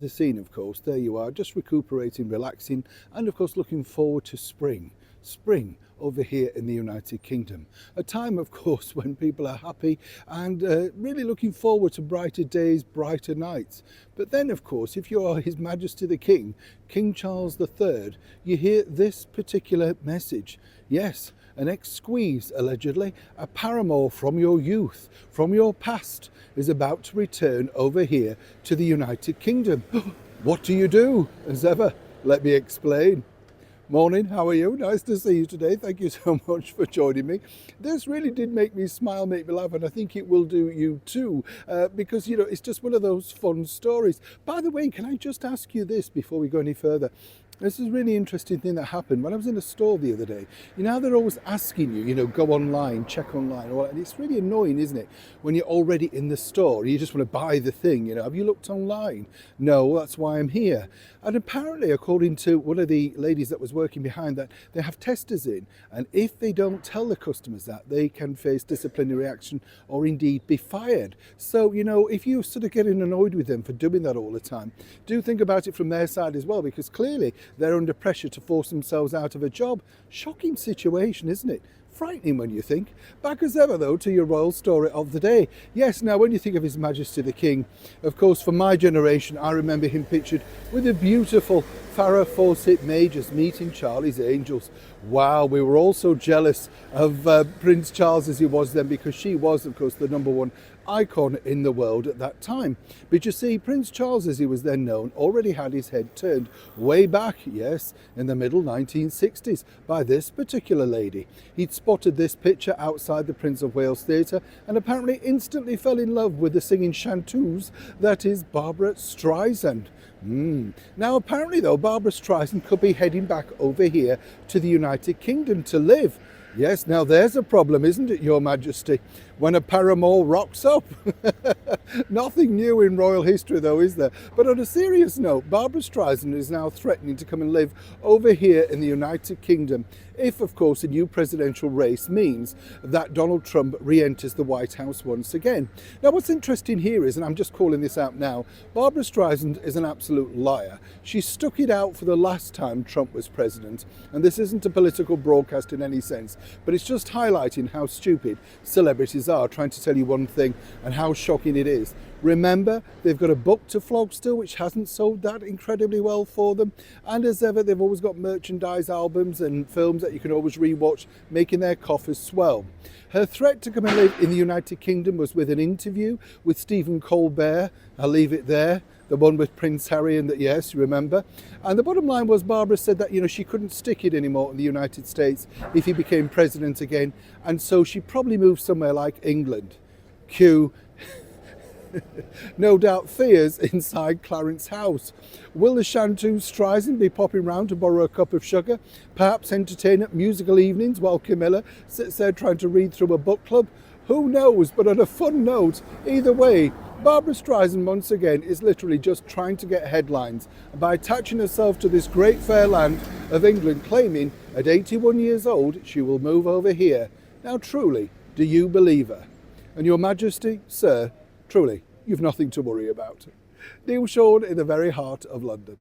The scene, of course, there you are, just recuperating, relaxing, and of course looking forward to spring. Spring over here in the United Kingdom. A time, of course, when people are happy and really looking forward to brighter days, brighter nights. But then, of course, if you are His Majesty the King, King Charles III, you hear this particular message. Yes, an ex-squeeze, allegedly, a paramour from your youth, from your past, is about to return over here to the United Kingdom. What do you do? As ever, let me explain. Morning, how are you? Nice to see you today. Thank you so much for joining me. This really did make me smile, make me laugh, and I think it will do you too, because, you know, it's just one of those fun stories. By the way, can I just ask you this before we go any further? This is a really interesting thing that happened when I was in a store the other day. You know how they're always asking you, you know, go online, check online, and it's really annoying, isn't it? When you're already in the store, you just want to buy the thing, you know, have you looked online? No, that's why I'm here. And apparently, according to one of the ladies that was working behind that, they have testers in, and if they don't tell the customers that, they can face disciplinary action or indeed be fired. So, you know, if you sort of getting annoyed with them for doing that all the time, do think about it from their side as well, because clearly they're under pressure to force themselves out of a job. Shocking situation, isn't it? Frightening when you think. Back as ever though to your royal story of the day. Yes, now when you think of His Majesty the King, of course for my generation I remember him pictured with the beautiful Farrah Fawcett Majors meeting Charlie's Angels. Wow, we were all so jealous of Prince Charles as he was then, because she was of course the #1 icon in the world at that time. But you see, Prince Charles, as he was then known, already had his head turned way back, yes, in the middle 1960s by this particular lady. He'd spotted this picture outside the Prince of Wales Theatre and apparently instantly fell in love with the singing chanteuse that is Barbra Streisand. Now apparently though, Barbra Streisand could be heading back over here to the United Kingdom to live. Yes, now there's a problem, isn't it, Your Majesty? When a paramour rocks up. Nothing new in royal history though, is there? But on a serious note, Barbra Streisand is now threatening to come and live over here in the United Kingdom if, of course, a new presidential race means that Donald Trump re-enters the White House once again. Now, what's interesting here is, and I'm just calling this out now, Barbra Streisand is an absolute liar. She stuck it out for the last time Trump was president, and this isn't a political broadcast in any sense, but it's just highlighting how stupid celebrities are trying to tell you one thing and how shocking it is. Remember, they've got a book to flog still, which hasn't sold that incredibly well for them. And as ever, they've always got merchandise albums and films that you can always rewatch, making their coffers swell. Her threat to come and live in the United Kingdom was with an interview with Stephen Colbert. I'll leave it there. The one with Prince Harry and that, yes, you remember. And the bottom line was Barbara said that, you know, she couldn't stick it anymore in the United States if he became president again. And so she probably moved somewhere like England. Cue no doubt fears inside Clarence House. Will the chanteuse Streisand be popping round to borrow a cup of sugar? Perhaps entertain at musical evenings while Camilla sits there trying to read through a book club? Who knows? But on a fun note, either way, Barbra Streisand once again is literally just trying to get headlines by attaching herself to this great fair land of England, claiming at 81 years old she will move over here. Now truly, do you believe her? And Your Majesty, sir, truly, you've nothing to worry about. Neil Sean in the very heart of London.